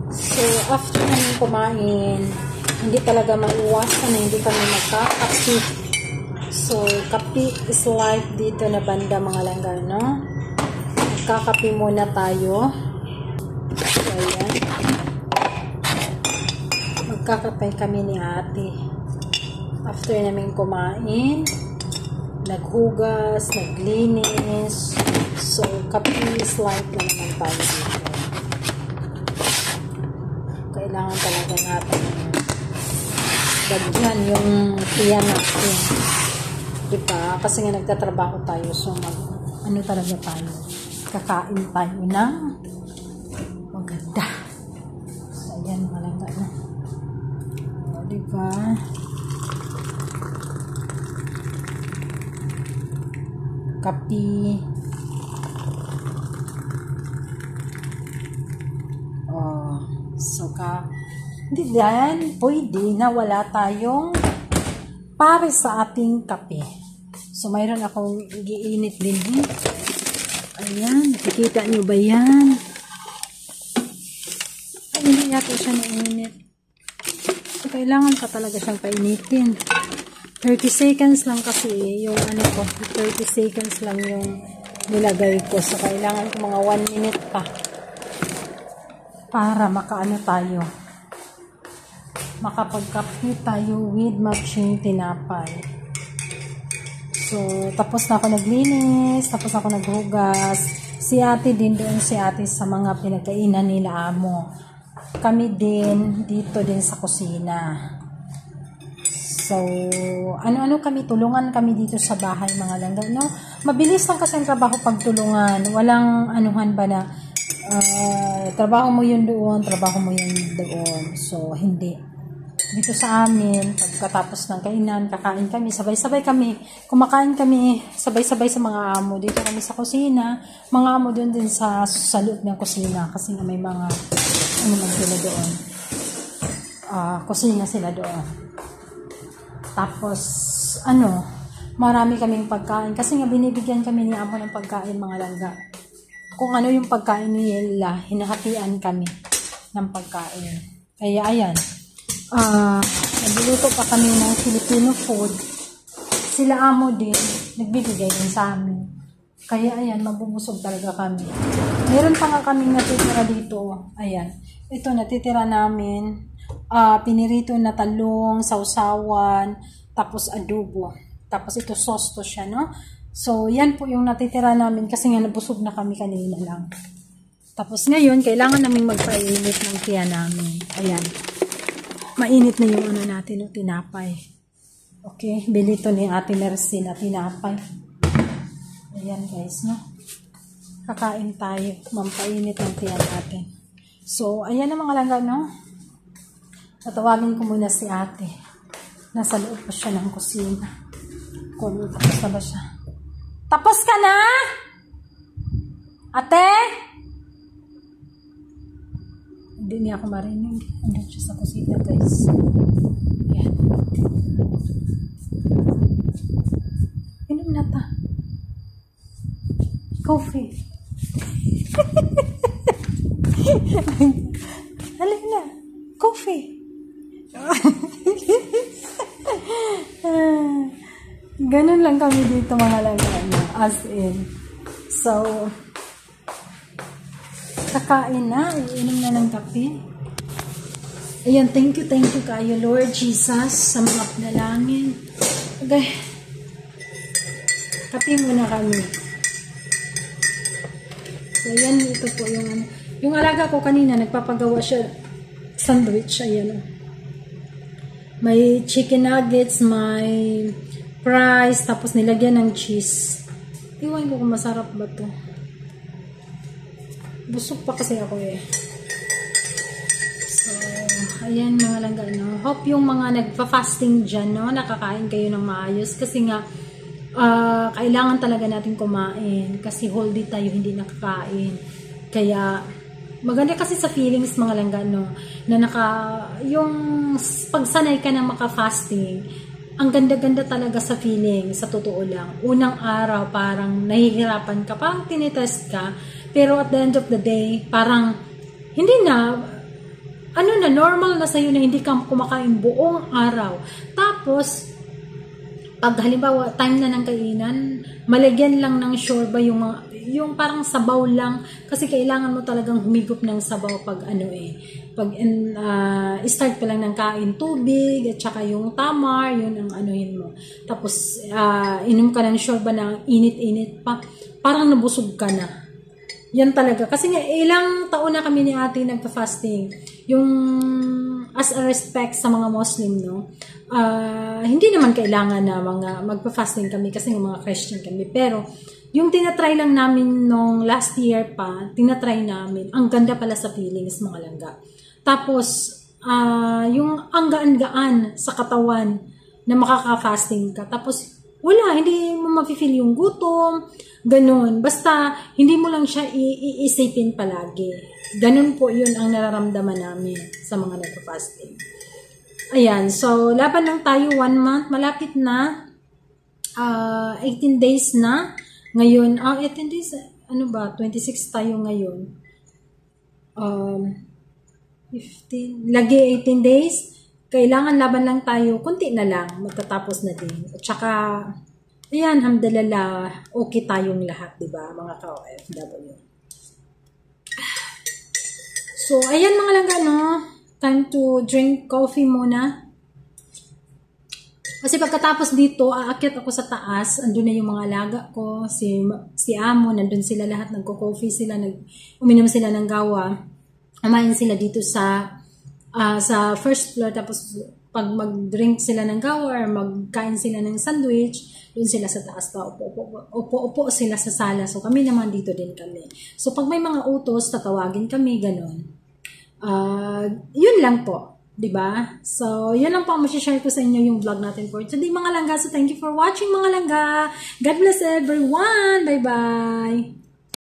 So, after namin kumain, hindi talaga maiwasan na hindi kami magkakapi. So, kapi is life dito na banda mga langga, no? Magkakapi muna tayo. So, ayan. Magkakapay kami ni ate. After namin kumain, naghugas, naglinis. So, kapi is life na naman tayo dito. Kailangan talaga natin dagyan yung tiyan natin. Diba? Kasi nga nagtatrabaho tayo. So, ano talaga tayo? Kakain tayo ng maganda. So, ayan, malangga na. O, diba? Kapi. So, hindi yan, pwede na wala tayong pare sa ating kape. So, mayroon akong giinit din. Ayan, nakikita nyo ba yan? Ay, hindi yata siya nainit. So, kailangan pa talaga siyang painitin. 30 seconds lang kasi yung ano ko, 30 seconds lang yung nilagay ko. So, kailangan ko mga 1 minute pa. Para makaano tayo, makapagkape tayo with matching tinapay. So, tapos na ako naglinis, tapos ako naghugas. Si ate din doon, si ate sa mga pinagkainan nila amo. Kami din, dito din sa kusina. So, ano-ano kami, tulungan kami dito sa bahay mga langga, no? Mabilis lang kasi ang trabaho pagtulungan. Walang anuhan ba na, trabaho mo yun doon, trabaho mo yun doon. So, hindi. Dito sa amin, pagkatapos ng kainan, kakain kami, sabay-sabay kami. Kumakain kami, sabay-sabay sa mga amo. Dito kami sa kusina, mga amo doon din sa loob ng kusina. Kasi nga may mga, ano man sila doon. Kusina sila doon. Tapos, marami kaming pagkain. Kasi nga binibigyan kami ni amo ng pagkain mga langga. Kung ano yung pagkain nila, hinahatian kami ng pagkain. Kaya ayan, nagluluto pa kami ng Filipino food. Sila amo din, nagbibigay din sa amin. Kaya ayan, mabubusog talaga kami. Meron pa nga kaming natitira dito. Ayan, ito natitira namin. Pinirito na talong, sausawan, tapos adobo. Tapos ito sauce to siya, no? So, yan po yung natitira namin kasi nga nabusog na kami kanina lang. Tapos ngayon, kailangan namin magpainit ng tiyan namin. Ayan. Mainit na yung ano natin, no, tinapay. Okay, bili to ni Ate Mercy na tinapay. Ayan guys, no? Kakain tayo. Mampainit ng tiyan natin. So, ayan na mga langga, no? Tatawagin ko muna si ate. Nasa loob pa siya ng kusina. Kung tapos na ba siya? Tapos ka na? Ate? Hindi niya ako marinig. Andun siya sa kusina, guys. Ayan. Inom na ta. Coffee. Halika na. Coffee. Ganun lang kami dito mga langga, as in. So, kakain na, iinom na ng kape. Ayan, thank you kayo Lord Jesus sa mga panalangin. Okay. Kape muna kami. So, ayan, ito po yung alaga ko kanina, nagpapagawa siya sandwich, ayan. May chicken nuggets, may fries, tapos nilagyan ng cheese. Iwan ko kung masarap ba to. Busog pa kasi ako eh. So, ayan mga langga, no? Hope yung mga nagpa-fasting dyan, no? Nakakain kayo ng maayos. Kasi nga, kailangan talaga natin kumain. Kasi whole day tayo hindi nakakain. Kaya, maganda kasi sa feelings mga langga, no? Na yung pagsanay ka ng maka-fasting, ang ganda-ganda talaga sa feeling, sa totoo lang. Unang araw, parang nahihirapan ka, parang tinitest ka. Pero at the end of the day, parang hindi na, normal na sa'yo na hindi ka kumakain buong araw. Tapos, pag halimbawa time na ng kainan, malagyan lang ng shorba yung parang sabaw lang, kasi kailangan mo talagang humigop ng sabaw pag pag start pa lang ng kain, tubig at saka yung tamar, yun ang anuhin mo. Tapos inom ka ng shorba na init-init pa, parang nabusog ka na. Yan talaga, kasi nga ilang taon na kami ni ate nagpa-fasting, yung as a respect sa mga Muslim, no? Hindi naman kailangan na magpa-fasting kami kasi yung mga Christian kami, pero yung tinatry lang namin nung last year pa, tinatry namin, ang ganda pala sa feelings, mga langga. Tapos yung ang gaan-gaan sa katawan na makaka-fasting ka, tapos wala, hindi mo mafe-feel yung gutom, ganun. Basta hindi mo lang siya iisipin palagi. Ganun po yun ang nararamdaman namin sa mga nagpa-fasting. Ayan, so laban lang tayo 1 month, malapit na, 18 days na. Ngayon, 18 days, 26 tayo ngayon. 15, lagi 18 days. Kailangan laban lang tayo, kunti na lang, magtatapos na din. At saka, ayan, hamdalala, okay tayong lahat, diba, mga ka-OFW. So, ayan mga langga, no? Time to drink coffee muna. Kasi pagkatapos dito, aakyat ako sa taas, andun na yung mga alaga ko, si Amo, nandun sila lahat, nagko-coffee sila, uminom sila ng gawa. Umain sila dito sa first floor, tapos pag mag-drink sila ng gawa or magkain sila ng sandwich, dun sila sa taas pa, upo sila sa sala. So kami naman dito din kami. So pag may mga utos, tatawagin kami, ganun. Yun lang po. Diba? So, yun lang po ang share ko sa inyo yung vlog natin for today, mga langga. So, thank you for watching, mga langga. God bless everyone. Bye-bye.